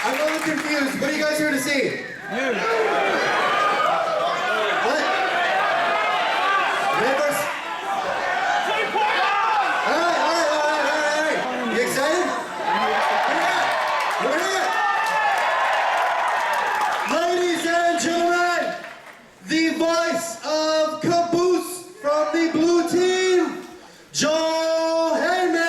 I'm a little confused. What are you guys here to see? What? Red versus... All right. You excited? We're here. Ladies and gentlemen, the voice of Caboose from the blue team, Joe Heyman.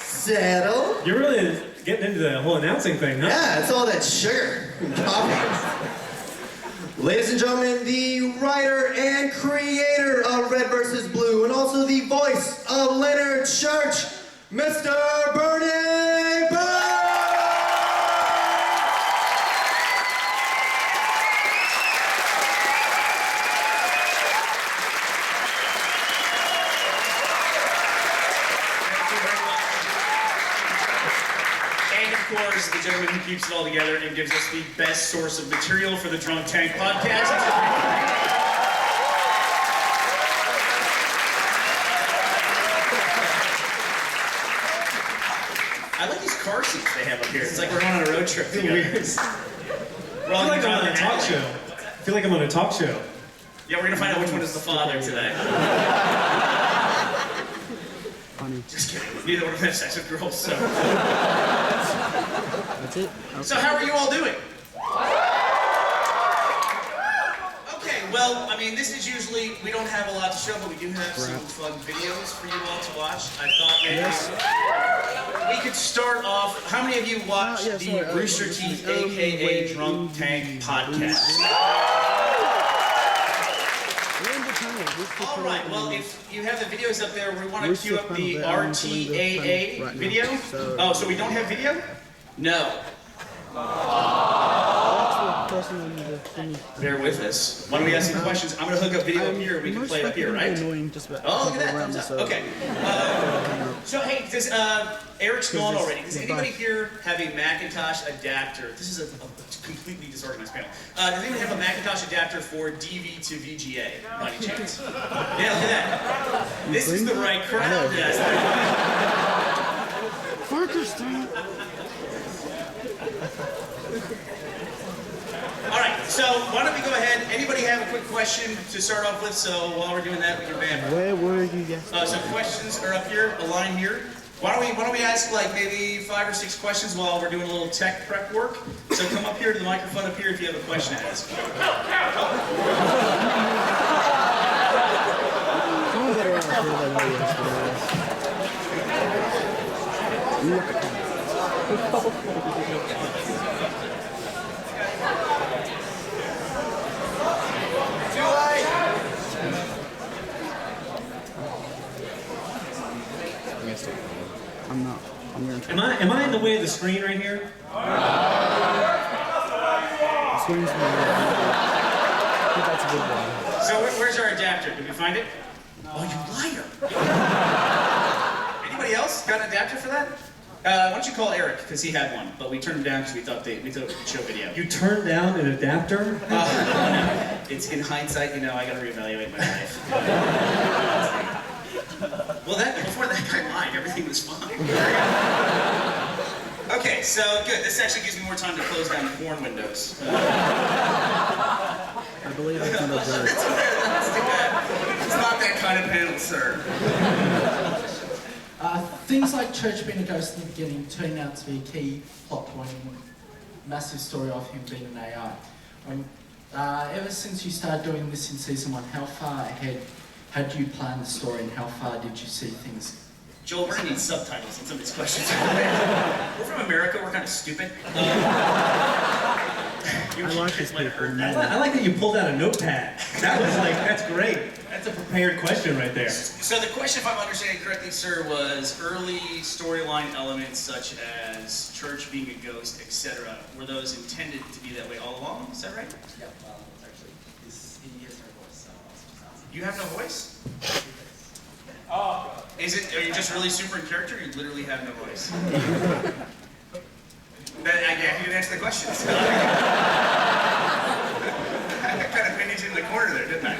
Settle. You're really getting into the whole announcing thing, huh? Yeah, it's all that sugar and coffee. Ladies and gentlemen, the writer and creator of Red vs. Blue, and also the voice of Leonard Church, Mr. Burnie Burns! Of course, the gentleman who keeps it all together and gives us the best source of material for the Drunk Tank podcast. I like these car seats they have up here. It's like we're going on a road trip together. Weird. I feel like I'm on a talk show. I feel like I'm on a talk show. Yeah, we're going to find out which one is the father today. Just kidding. Neither one of them have sex with girls, so... That's it? Okay. So how are you all doing? Okay, well, I mean, this is usually, we don't have a lot to show, but we do have some fun videos for you all to watch. I thought maybe we could start off. How many of you watched the RoosterTeeth, aka Drunk Tank podcast? All right, well, if you have the videos up there, we want to cue up the RTAA video. Oh, so we don't have video? No. Bear with us. Why don't we ask some questions? I'm going to hook up video up here, and we can play it up here, right? Oh, look at that. Thumbs up. Okay. So, hey, does Eric's gone already. Does anybody here have a Macintosh adapter? This is a completely disorganized panel. Does anyone have a Macintosh adapter for DV to VGA, by any chance? Yeah, look at that. This is the right crowd. Yes. All right, so why don't we go ahead? Anybody have a quick question to start off with? So while we're doing that, we can bam. Where were you yesterday? So questions are up here, a line here. Why don't we ask like maybe 5 or 6 questions while we're doing a little tech prep work? So come up here to the microphone up here if you have a question to ask. Someone better around here than me yesterday. I'm not. I'm gonna try. Am I in the way of the screen right here? The screen's I think that's a good one. So where's our adapter? Did we find it? Oh, you liar! Anybody else got an adapter for that? Why don't you call Eric, because he had one, but we turned him down because we thought we could show video. You turned down an adapter? No. It's in hindsight, you know, I gotta reevaluate my life. Well, before that guy lied, everything was fine. Okay, so good. This actually gives me more time to close down the porn windows. I believe it's under there. That's too bad. It's not that kind of panel, sir. Things like Church being a ghost in the beginning turned out to be a key plot point in a massive story of him being an AI. Ever since you started doing this in season 1, how far ahead had you planned the story and how far did you see things? Joel, we're gonna need subtitles on some of these questions. We're from America, we're kind of stupid. I like this people. I like that you pulled out a notepad. That's great. That's a prepared question right there. So the question, if I'm understanding correctly, sir, was early storyline elements such as Church being a ghost, etc. Were those intended to be that way all along? Is that right? Yeah, actually, he has no voice, so you have no voice? Are you just really super in character, or you literally have no voice? Yeah, he didn't answer the question. So. I kind of pinned you in the corner there, didn't I?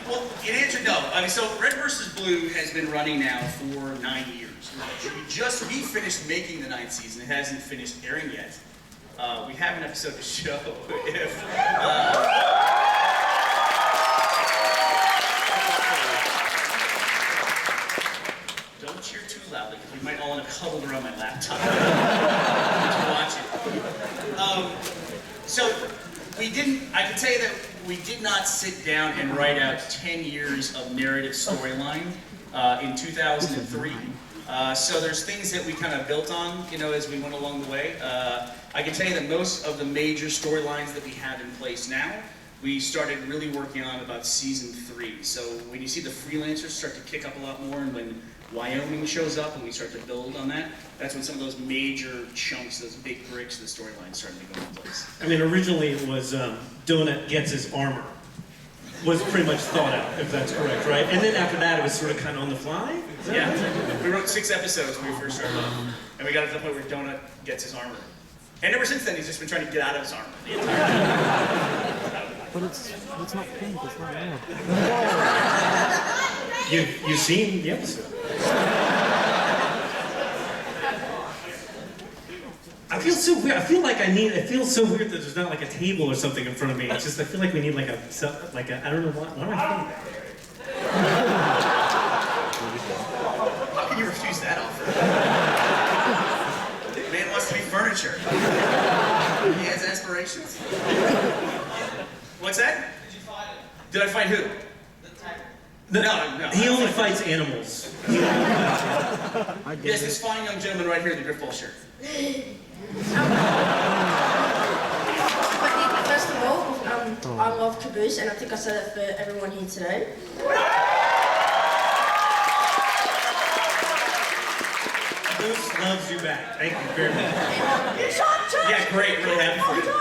Well, in answer, no. I mean, so Red vs. Blue has been running now for 9 years. We finished making the 9th season. It hasn't finished airing yet. We have an episode to show if... Don't cheer too loudly, because we might all end up huddled around my laptop to watch it. So, I can tell you that we did not sit down and write out 10 years of narrative storyline in 2003. So there's things that we kind of built on, as we went along the way. I can tell you that most of the major storylines that we have in place now, we started really working on about season 3. So when you see the freelancers start to kick up a lot more, and when Wyoming shows up and we start to build on that, that's when some of those major chunks, those big bricks of the storyline started to go in place. I mean, originally it was Donut gets his armor. Was pretty much thought out, if that's correct, right? And then after that, it was sort of kind of on the fly? Yeah. We wrote 6 episodes when we first started off. And we got to the point where Donut gets his armor. And ever since then, he's just been trying to get out of his armor the entire time. But it's not pink, it's not red. You've seen the episode. I feel so weird. It feels so weird that there's not like a table or something in front of me. It's just, I feel like we need like a I don't know what am I thinking? How can you refuse that offer? The man wants to be furniture. He has aspirations. What's that? Did you fight it? Did I fight who? The tiger. No. He only fights animals. Yes, this fine young gentleman right here in the Griffball shirt. First of all, I love Caboose, and I think I said that for everyone here today. Caboose loves you back. Thank you very much. Yeah, great. Really happy for you.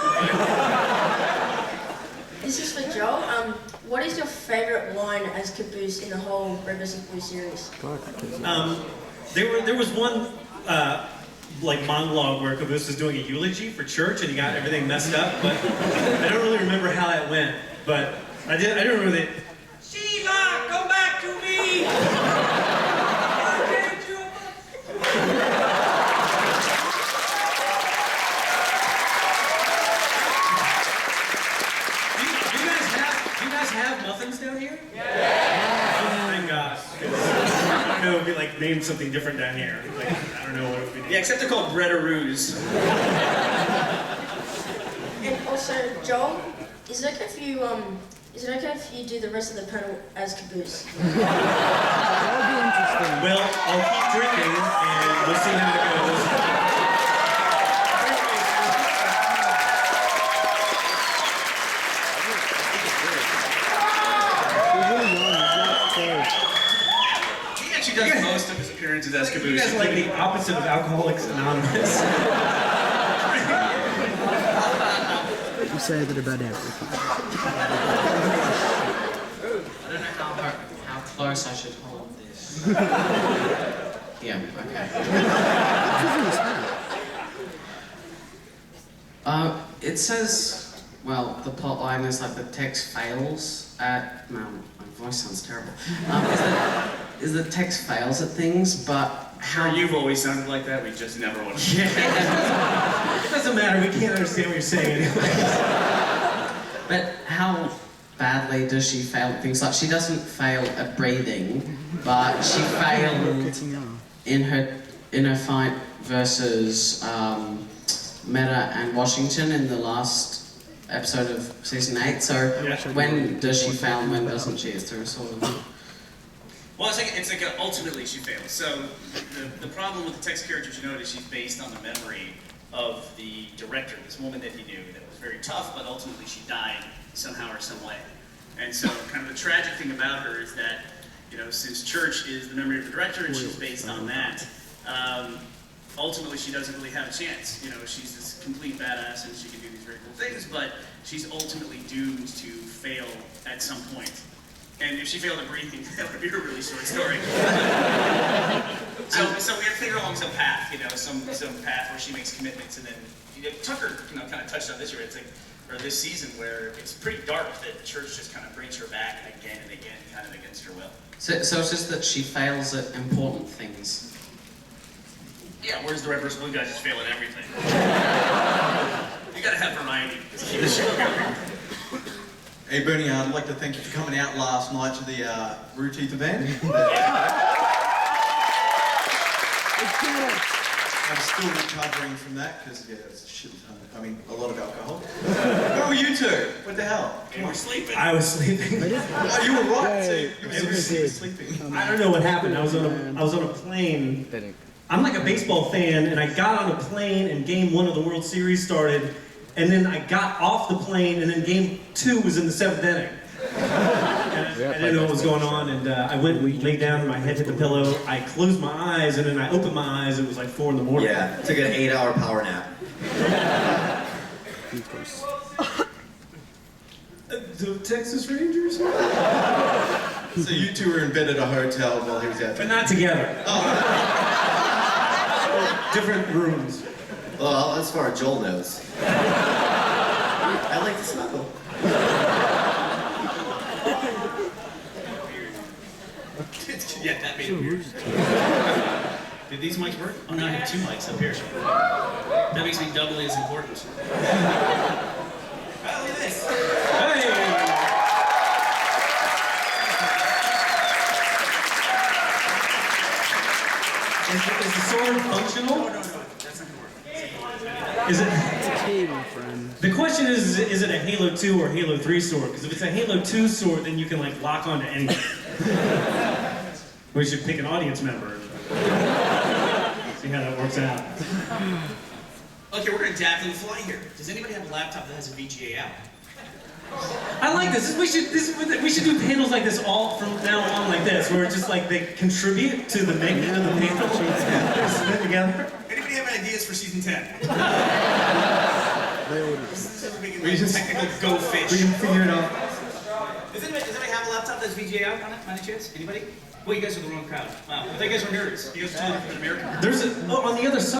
This is for Joel. What is your favorite line as Caboose in the whole Red vs. Blue series? There was one monologue where Caboose was doing a eulogy for church and he got everything messed up, but I don't really remember how that went. But I do remember that. Sheila, come back to me! Do you guys have muffins down here? Yeah. Oh, thank God. I don't know if we named something different down here. I don't know what it would be. Yeah, except they're called bread or ruse. And also, Joel, is it okay if you do the rest of the panel as Caboose? That would be interesting. Well, I'll keep drinking and we'll see how it goes. He actually does most of his appearances as Caboose. You guys are like the opposite of Alcoholics Anonymous. You say that about everything. I don't know how close I should hold this. Yeah, okay. It says, well, the plot line is the text fails at, no, my voice sounds terrible. Is the text fails at things, but how... You've always sounded like that, we just never want to. It doesn't matter, we can't understand what you're saying anyway. But how badly does she fail at things? She doesn't fail at breathing, but she failed in her fight versus Meta and Washington in the last episode of season 8. So when does she fail and when doesn't she? Is there a sort of... Well, it's like ultimately she fails. So the problem with the text characters, you know, is she's based on the memory of the director, this woman that he knew that was very tough, but ultimately she died somehow or some way. And so kind of the tragic thing about her is that, since Church is the memory of the director and she's based on that, ultimately she doesn't really have a chance. She's this complete badass and she can do these very cool things, but she's ultimately doomed to fail at some point. And if she failed to breathe, that would be a really short story. So we have to take her along some path, some path where she makes commitments, and then Tucker, kind of touched on this year. It's like, or this season, where it's pretty dark that church just kind of brings her back and again, kind of against her will. So it's just that she fails at important things. Yeah, whereas the Red vs. Blue guys just fail at everything. You gotta have variety to keep the show going. Hey Bernie, I'd like to thank you for coming out last night to the RoosterTeeth event. I'm still recovering from that because it's a shit ton. A lot of alcohol. Where were you two? What the hell? You were sleeping. I was sleeping. Oh, you were right. Hey, You were sleeping. I don't know what happened. I was on a plane. I'm like a baseball fan, and I got on a plane, and Game 1 of the World Series started, and then I got off the plane, and then Game 2 was in the 7th inning. And I didn't know what was going on, and I went and laid down, my head hit the pillow, I closed my eyes, and then I opened my eyes, it was like 4 in the morning. Yeah, took an 8-hour power nap. The Texas Rangers? So you two were in bed at a hotel while he was out But there? not together. Different rooms. Well, as far as Joel knows. I like to snuggle. Yeah, that made it weird. Did these mics work? Oh no, I have 2 mics up here. That makes me doubly as important. Oh, look at this. Hey! Is the sword functional? No, that's not gonna work. Is it? Hey, my friend. The question is it a Halo 2 or Halo 3 sword? Because if it's a Halo 2 sword, then you can like lock onto anything. We should pick an audience member. See how that works out. Okay, we're gonna adapt on the fly here. Does anybody have a laptop that has a VGA out? I like this. We should do panels like this all from now on, like this, where it's just like they contribute to the making of the panel. Spit together. Anybody have ideas for season 10? We just Technical go fish. we can figure it out. Does anybody have a laptop that's VGA out on it, by any chance? Anybody? Well, you guys are the wrong crowd. Wow, I thought you guys were nerds. You guys are totally American. There's on the other side.